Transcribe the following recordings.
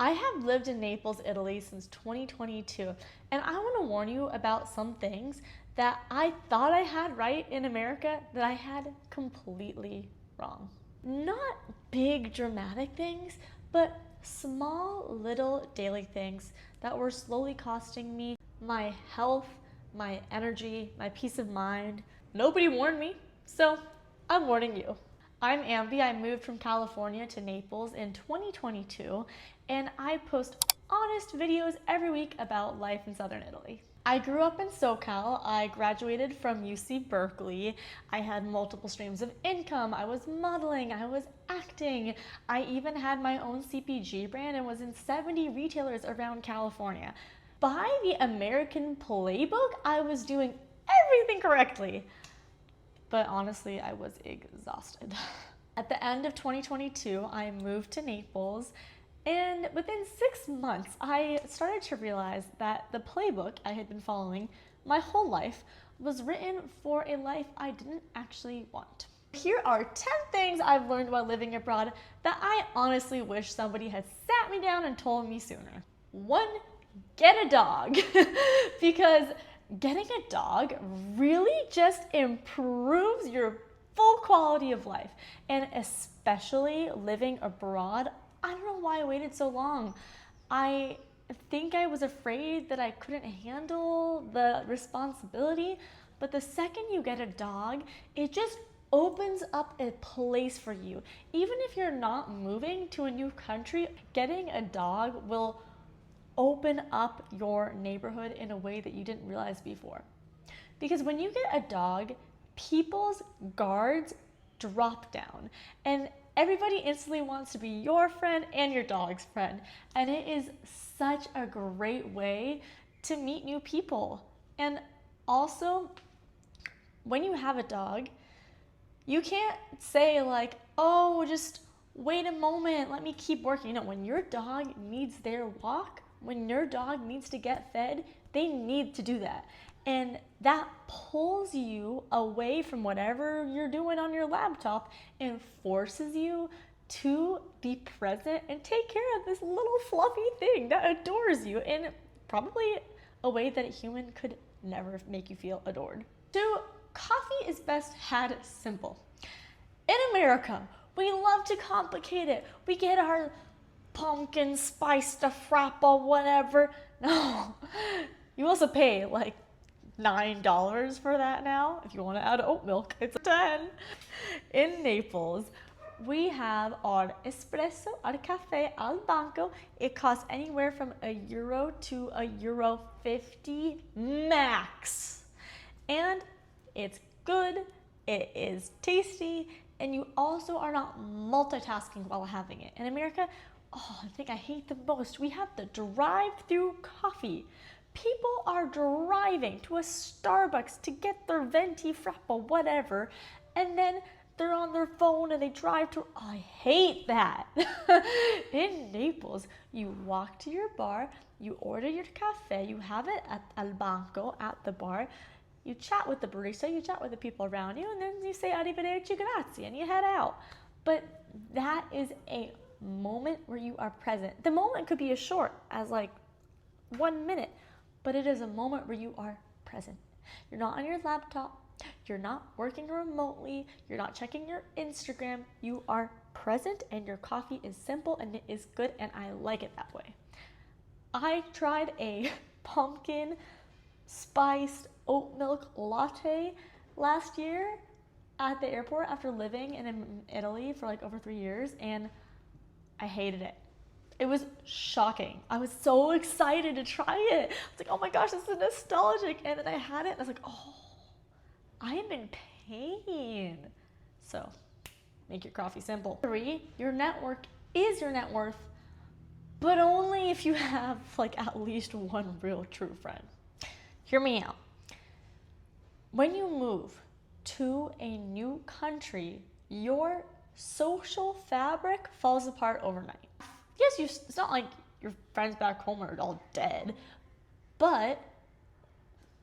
I have lived in Naples, Italy since 2022, and I want to warn you about some things that I thought I had right in America that I had completely wrong. Not big dramatic things, but small little daily things that were slowly costing me my health, my energy, my peace of mind. Nobody warned me, so I'm warning you. I'm Ambi. I moved from California to Naples in 2022, and I post honest videos every week about life in Southern Italy. I grew up in SoCal. I graduated from UC Berkeley. I had multiple streams of income. I was modeling. I was acting. I even had my own CPG brand and was in 70 retailers around California. By the American playbook, I was doing everything correctly. But honestly, I was exhausted. At the end of 2022, I moved to Naples, and within 6 months, I started to realize that the playbook I had been following my whole life was written for a life I didn't actually want. Here are 10 things I've learned while living abroad that I honestly wish somebody had sat me down and told me sooner. 1, get a dog. Because getting a dog really just improves your full quality of life. And especially living abroad, I don't know why I waited so long. I think I was afraid that I couldn't handle the responsibility, but the second you get a dog, it just opens up a place for you. Even if you're not moving to a new country, getting a dog will open up your neighborhood in a way that you didn't realize before. Because when you get a dog, people's guards drop down and everybody instantly wants to be your friend and your dog's friend. And it is such a great way to meet new people. And also, when you have a dog, you can't say like, oh, just wait a moment, let me keep working. No, when your dog needs their walk, when your dog needs to get fed, they need to do that. And that pulls you away from whatever you're doing on your laptop and forces you to be present and take care of this little fluffy thing that adores you in probably a way that a human could never make you feel adored. 2, coffee is best had simple. In America, we love to complicate it. We get our pumpkin spice to frappa, whatever. No, you also pay like $9 for that now. If you want to add oat milk, it's a 10. In Naples, we have our espresso, our cafe al banco. It costs anywhere from €1 to €1.50 max. And it's good, it is tasty, and you also are not multitasking while having it. In America, oh, the thing I hate the most, we have the drive-through coffee. People are driving to a Starbucks to get their venti frappa, whatever, and then they're on their phone and they drive to, oh, I hate that. In Naples, you walk to your bar, you order your cafe, you have it at al banco, at the bar, you chat with the barista, you chat with the people around you, and then you say arrivederci, grazie, and you head out. But that is a moment where you are present. The moment could be as short as like 1 minute, but it is a moment where you are present. You're not on your laptop, you're not working remotely, you're not checking your Instagram, you are present and your coffee is simple and it is good, and I like it that way. I tried a pumpkin spiced oat milk latte last year at the airport after living in Italy for like over 3 years, and I hated it. It was shocking. I was so excited to try it. I was like, oh my gosh, this is nostalgic. And then I had it and I was like, oh, I am in pain. So make your coffee simple. 3, your network is your net worth, but only if you have like at least one real true friend. Hear me out. When you move to a new country, your social fabric falls apart overnight. Yes, it's not like your friends back home are all dead, but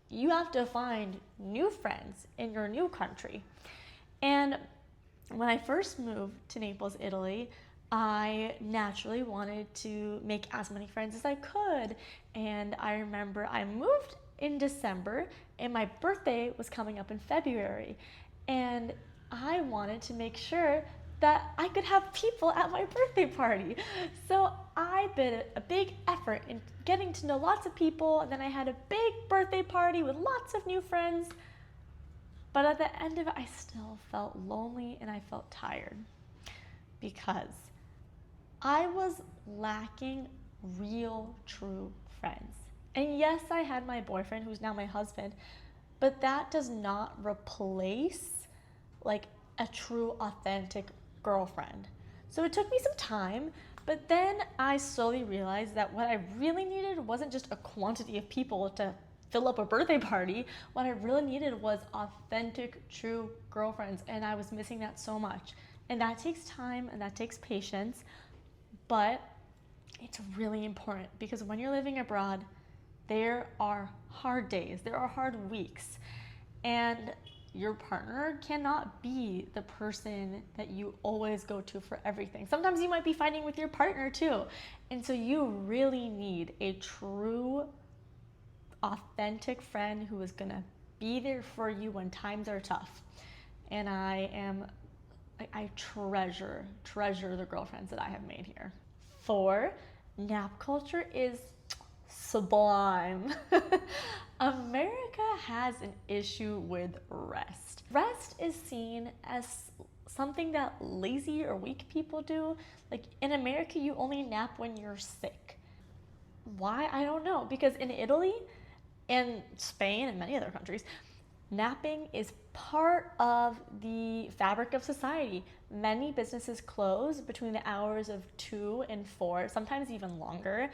you have to find new friends in your new country. And when I first moved to Naples, Italy, I naturally wanted to make as many friends as I could. And I remember I moved in December and my birthday was coming up in February. And I wanted to make sure that I could have people at my birthday party. So I did a big effort in getting to know lots of people. And then I had a big birthday party with lots of new friends. But at the end of it, I still felt lonely and I felt tired because I was lacking real, true friends. And yes, I had my boyfriend, who's now my husband, but that does not replace like a true, authentic girlfriend. So it took me some time, but then I slowly realized that what I really needed wasn't just a quantity of people to fill up a birthday party. What I really needed was authentic, true girlfriends, and I was missing that so much. And that takes time and that takes patience, but it's really important because when you're living abroad, there are hard days, there are hard weeks, and your partner cannot be the person that you always go to for everything. Sometimes you might be fighting with your partner too. And so you really need a true, authentic friend who is gonna be there for you when times are tough. And I treasure the girlfriends that I have made here. 4, nap culture is sublime. America has an issue with rest. Rest is seen as something that lazy or weak people do. Like in America, you only nap when you're sick. Why? I don't know. Because in Italy and Spain and many other countries, napping is part of the fabric of society. Many businesses close between the hours of 2 and 4, sometimes even longer.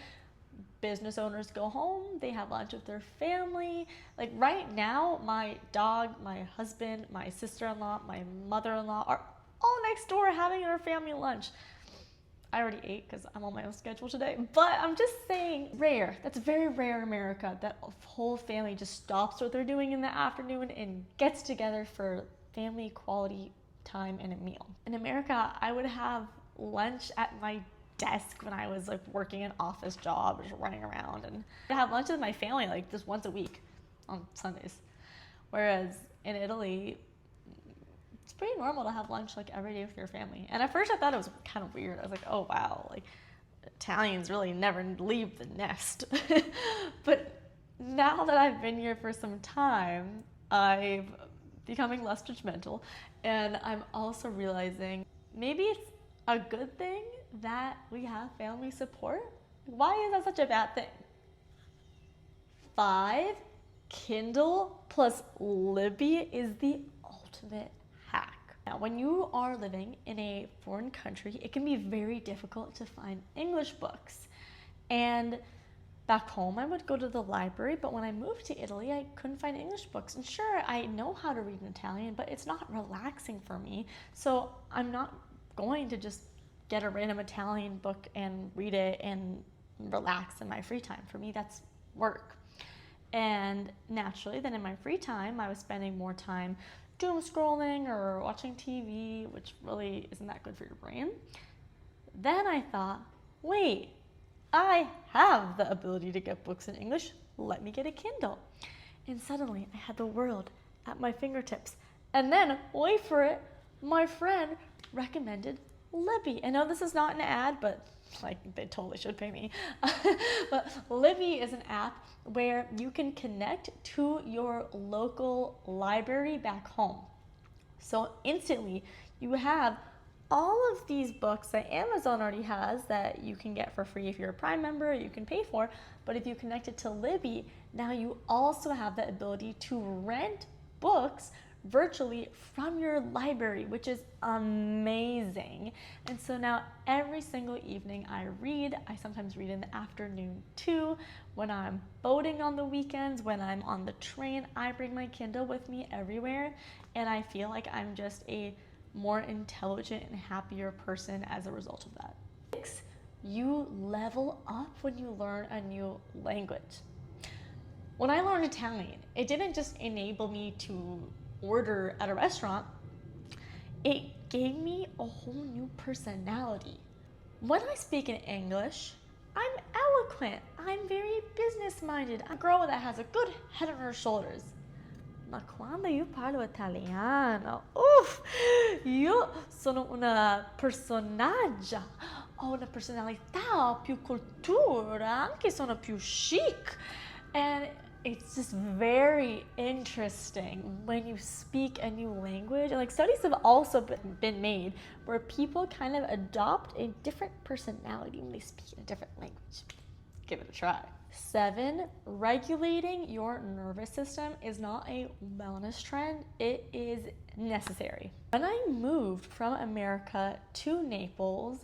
Business owners go home, they have lunch with their family. Like right now, my dog, my husband, my sister-in-law, my mother-in-law are all next door having their family lunch. I already ate because I'm on my own schedule today, but I'm just saying, rare. That's very rare in America that a whole family just stops what they're doing in the afternoon and gets together for family quality time and a meal. In America, I would have lunch at my desk when I was like working an office job, just running around, and I have lunch with my family like just once a week on Sundays. Whereas in Italy, it's pretty normal to have lunch like every day with your family. And at first I thought it was kind of weird. I was like, oh wow, like Italians really never leave the nest. But now that I've been here for some time, I'm becoming less judgmental, and I'm also realizing maybe it's a good thing that we have family support. Why is that such a bad thing? 5, Kindle plus Libby is the ultimate hack. Now, when you are living in a foreign country, it can be very difficult to find English books. And back home, I would go to the library, but when I moved to Italy, I couldn't find English books. And sure, I know how to read in Italian, but it's not relaxing for me. So I'm not going to just get a random Italian book and read it and relax in my free time. For me, that's work. And naturally, then in my free time, I was spending more time doom scrolling or watching TV, which really isn't that good for your brain. Then I thought, wait, I have the ability to get books in English. Let me get a Kindle. And suddenly, I had the world at my fingertips. And then, wait for it, my friend recommended Libby. I know this is not an ad, but like they totally should pay me. But Libby is an app where you can connect to your local library back home. So instantly you have all of these books that Amazon already has that you can get for free if you're a Prime member, you can pay for. But if you connect it to Libby, now you also have the ability to rent books virtually from your library, which is amazing. And so now every single evening I read. I sometimes read in the afternoon too. When I'm boating on the weekends, when I'm on the train, I bring my Kindle with me everywhere, and I feel like I'm just a more intelligent and happier person as a result of that. 6, you level up when you learn a new language. When I learned Italian, it didn't just enable me to order at a restaurant, it gave me a whole new personality. When I speak in English, I'm eloquent. I'm very business-minded. I'm a girl that has a good head on her shoulders. Ma quando io parlo italiano, io sono una personaggia, ho una personalità, ho più cultura, anche sono più chic. And it's just very interesting when you speak a new language. And like studies have also been made where people kind of adopt a different personality when they speak in a different language. Give it a try. 7, regulating your nervous system is not a wellness trend, it is necessary. When I moved from America to Naples,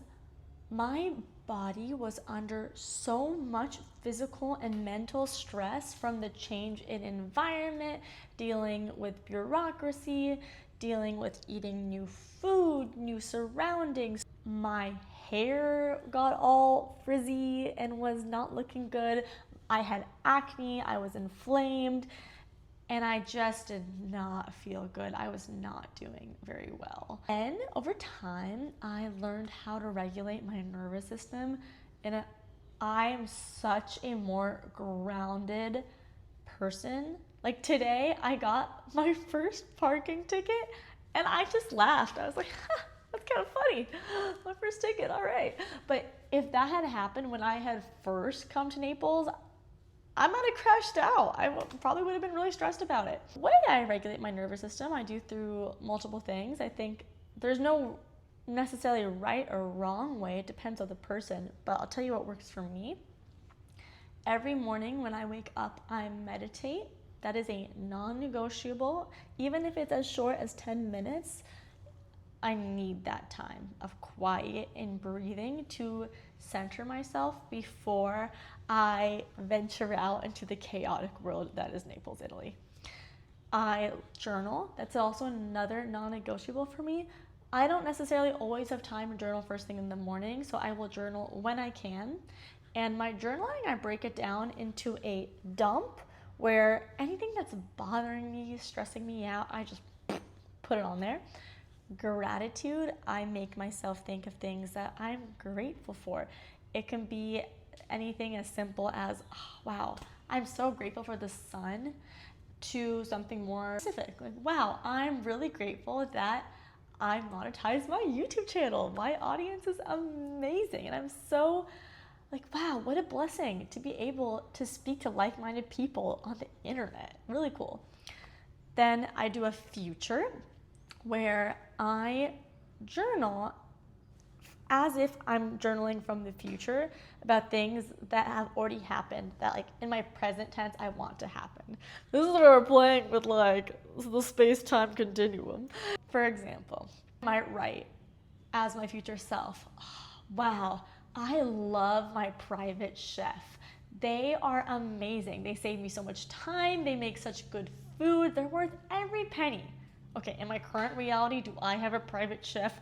my body was under so much physical and mental stress from the change in environment, dealing with bureaucracy, dealing with eating new food, new surroundings. My hair got all frizzy and was not looking good. I had acne, I was inflamed, and I just did not feel good. I was not doing very well. And over time, I learned how to regulate my nervous system, and I am such a more grounded person. Like today, I got my first parking ticket, and I just laughed. I was like, that's kind of funny. My first ticket, all right. But if that had happened when I had first come to Naples, I might have crashed out. I probably would have been really stressed about it. The way I regulate my nervous system, I do through multiple things. I think there's no necessarily right or wrong way. It depends on the person, but I'll tell you what works for me. Every morning when I wake up, I meditate. That is a non-negotiable. Even if it's as short as 10 minutes, I need that time of quiet and breathing to center myself before I venture out into the chaotic world that is Naples, Italy. I journal. That's also another non-negotiable for me. I don't necessarily always have time to journal first thing in the morning, so I will journal when I can. And my journaling, I break it down into a dump where anything that's bothering me, stressing me out, I just put it on there. Gratitude, I make myself think of things that I'm grateful for. It can be anything as simple as, oh, wow, I'm so grateful for the sun, to something more specific. Like, wow, I'm really grateful that I monetized my YouTube channel. My audience is amazing. And I'm so like, wow, what a blessing to be able to speak to like-minded people on the internet. Really cool. Then I do a future where I journal as if I'm journaling from the future about things that have already happened, that like in my present tense I want to happen. This is where we're playing with like the space-time continuum. For example, I might write as my future self, oh, wow, I love my private chef. They are amazing. They save me so much time. They make such good food. They're worth every penny. Okay, in my current reality, do I have a private chef?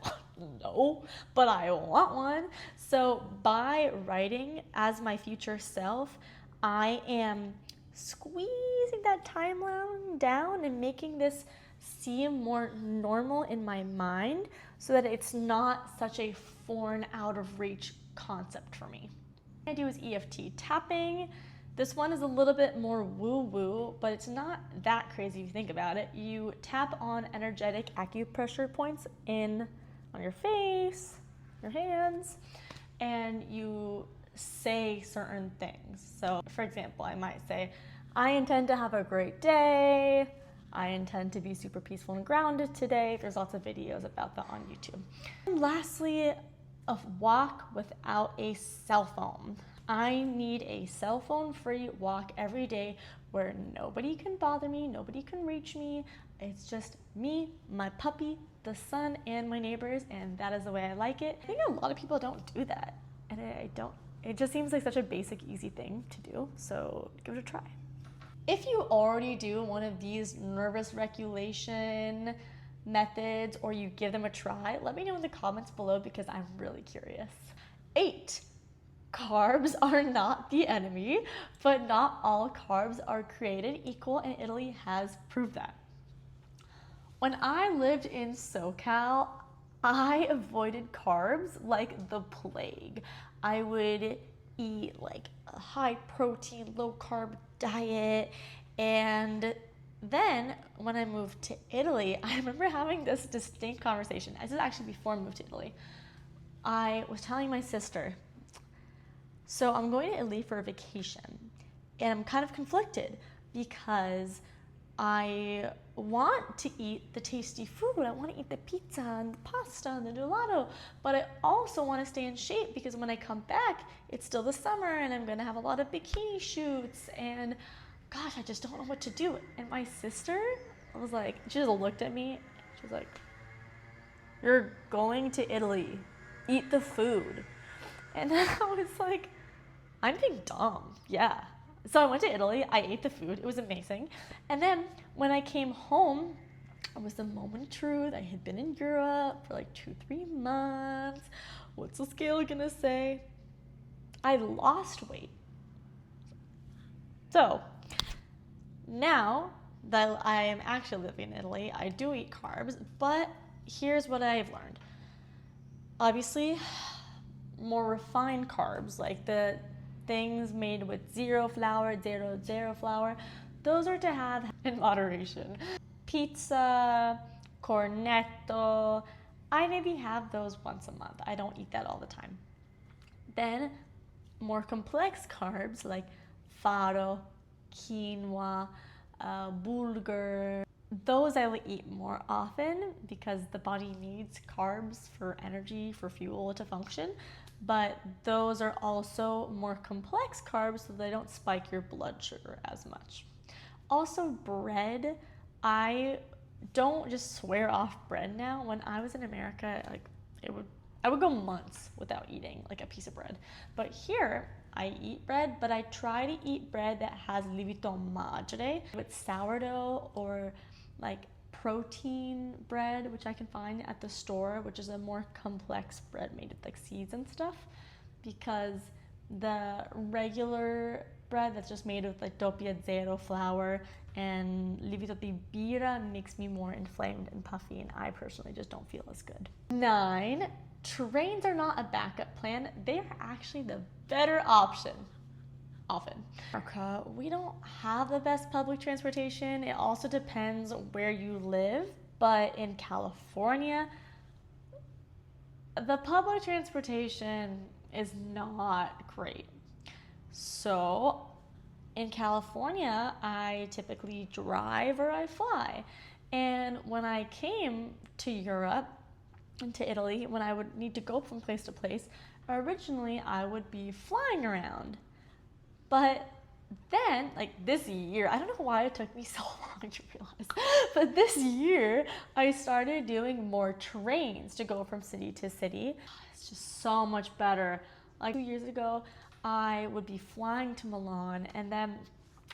No, but I want one. So by writing as my future self, I am squeezing that timeline down and making this seem more normal in my mind so that it's not such a foreign, out of reach concept for me. What I do is EFT tapping. This one is a little bit more woo-woo, but it's not that crazy if you think about it. You tap on energetic acupressure points on your face, your hands, and you say certain things. So, for example, I might say, I intend to have a great day. I intend to be super peaceful and grounded today. There's lots of videos about that on YouTube. And lastly, a walk without a cell phone. I need a cell phone free walk every day where nobody can bother me, nobody can reach me. It's just me, my puppy, the sun, and my neighbors, and that is the way I like it. I think a lot of people don't do that, and it just seems like such a basic, easy thing to do, so give it a try. If you already do one of these nervous regulation methods or you give them a try, let me know in the comments below because I'm really curious. 8. Carbs are not the enemy, but not all carbs are created equal, and Italy has proved that. When I lived in SoCal, I avoided carbs like the plague. I would eat like a high protein, low carb diet. And then when I moved to Italy, I remember having this distinct conversation. This is actually before I moved to Italy. I was telling my sister, so I'm going to Italy for a vacation, and I'm kind of conflicted because I want to eat the tasty food. I want to eat the pizza and the pasta and the gelato, but I also want to stay in shape because when I come back, it's still the summer and I'm going to have a lot of bikini shoots and gosh, I just don't know what to do. And my sister was like, she just looked at me. She was like, you're going to Italy. Eat the food. And then I was like, I'm being dumb. Yeah. So I went to Italy. I ate the food. It was amazing. And then when I came home, it was the moment of truth. I had been in Europe for like 2-3 months. What's the scale gonna say? I lost weight. So now that I am actually living in Italy, I do eat carbs, but here's what I've learned. Obviously, more refined carbs, like the things made with zero flour, zero flour, those are to have in moderation. Pizza, cornetto, I maybe have those once a month. I don't eat that all the time. Then more complex carbs like farro, quinoa, bulgur, those I will eat more often because the body needs carbs for energy, for fuel to function. But those are also more complex carbs so they don't spike your blood sugar as much. Also bread, I don't just swear off bread now. When I was in America, I would go months without eating like a piece of bread. But here, I eat bread, but I try to eat bread that has lievito madre with sourdough or like protein bread, which I can find at the store, which is a more complex bread made with like seeds and stuff, because the regular bread that's just made with like doppia zero flour and lievito di birra makes me more inflamed and puffy, and I personally just don't feel as good. 9, trains are not a backup plan. They are actually the better option. Often. In America, we don't have the best public transportation. It also depends where you live, but in California, the public transportation is not great. So in California, I typically drive or I fly. And when I came to Europe and to Italy, when I would need to go from place to place, originally I would be flying around. But then, like this year, I don't know why it took me so long to realize, but this year I started doing more trains to go from city to city. It's just so much better. Like 2 years ago, I would be flying to Milan, and then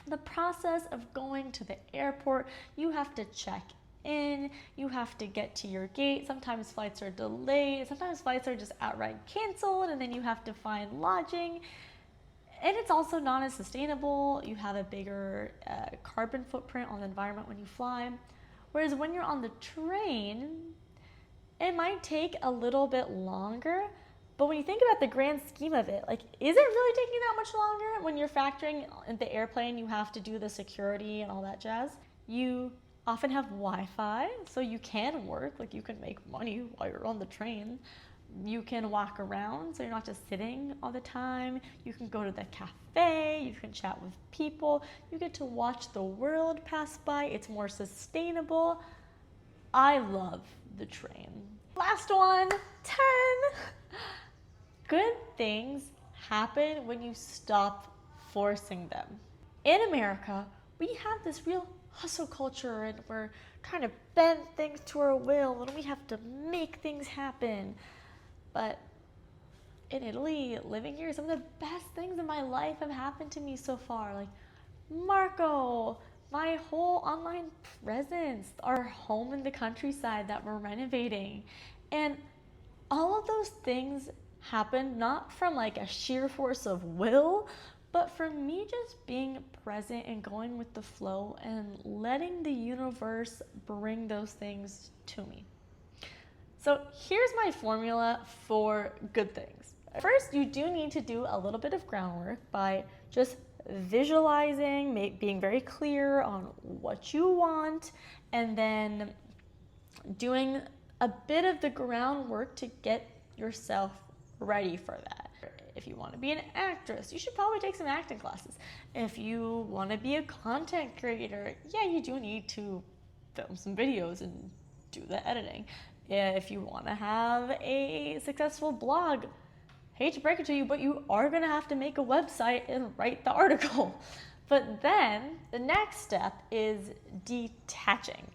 the process of going to the airport, you have to check in, you have to get to your gate. Sometimes flights are delayed, sometimes flights are just outright canceled, and then you have to find lodging. And it's also not as sustainable. You have a bigger carbon footprint on the environment when you fly. Whereas when you're on the train, it might take a little bit longer. But when you think about the grand scheme of it, like, is it really taking that much longer? When you're factoring in the airplane, you have to do the security and all that jazz. You often have Wi-Fi, so you can work, like you can make money while you're on the train. You can walk around, so you're not just sitting all the time. You can go to the cafe, you can chat with people. You get to watch the world pass by. It's more sustainable. I love the train. Last one, 10. Good things happen when you stop forcing them. In America, we have this real hustle culture and we're trying to bend things to our will and we have to make things happen. But in Italy, living here, some of the best things in my life have happened to me so far. Like Marco, my whole online presence, our home in the countryside that we're renovating. And all of those things happened not from like a sheer force of will, but from me just being present and going with the flow and letting the universe bring those things to me. So here's my formula for good things. First, you do need to do a little bit of groundwork by just visualizing, being very clear on what you want, and then doing a bit of the groundwork to get yourself ready for that. If you want to be an actress, you should probably take some acting classes. If you want to be a content creator, yeah, you do need to film some videos and do the editing. If you want to have a successful blog, hate to break it to you, but you are going to have to make a website and write the article. But then the next step is detaching.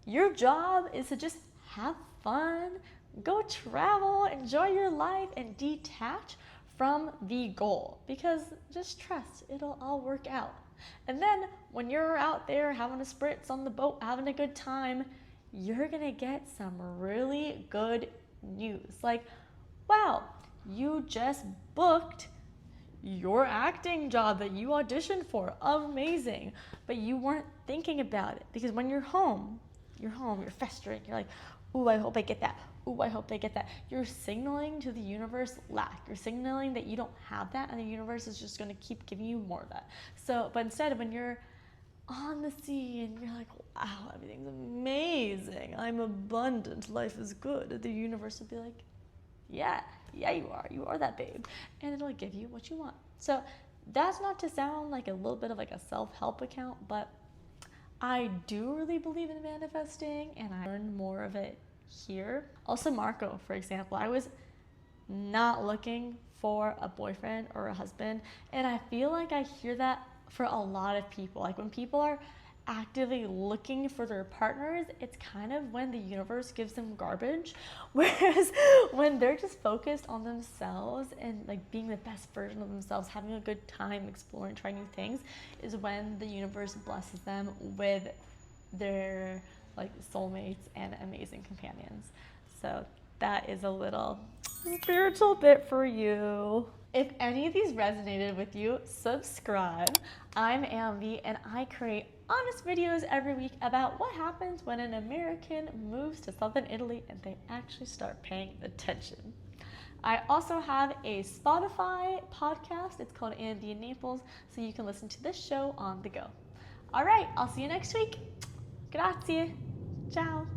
Your job is to just have fun, go travel, enjoy your life, and detach from the goal, because just trust, it'll all work out. And then when you're out there having a spritz on the boat, having a good time, you're gonna get some really good news. Like, wow, you just booked your acting job that you auditioned for. Amazing. But you weren't thinking about it, because when you're home, you're festering. You're like, ooh, I hope I get that. Ooh, I hope I get that. You're signaling to the universe lack. You're signaling that you don't have that, and the universe is just going to keep giving you more of that. So, but instead, when you're on the sea and you're like, wow, everything's amazing, I'm abundant, life is good, the universe will be like, yeah, you are that babe, and it'll give you what you want. So that's not to sound like a little bit of like a self-help account, but I do really believe in manifesting, and I learned more of it here. Also, Marco, for example, I was not looking for a boyfriend or a husband, and I feel like I hear that for a lot of people. Like, when people are actively looking for their partners, it's kind of when the universe gives them garbage. Whereas when they're just focused on themselves and like being the best version of themselves, having a good time, exploring, trying new things, is when the universe blesses them with their like soulmates and amazing companions. So that is a little spiritual bit for you. If any of these resonated with you, subscribe. I'm Ambi, and I create honest videos every week about what happens when an American moves to southern Italy and they actually start paying attention. I also have a Spotify podcast. It's called Ambi in Naples, so you can listen to this show on the go. All right, I'll see you next week. Grazie. Ciao.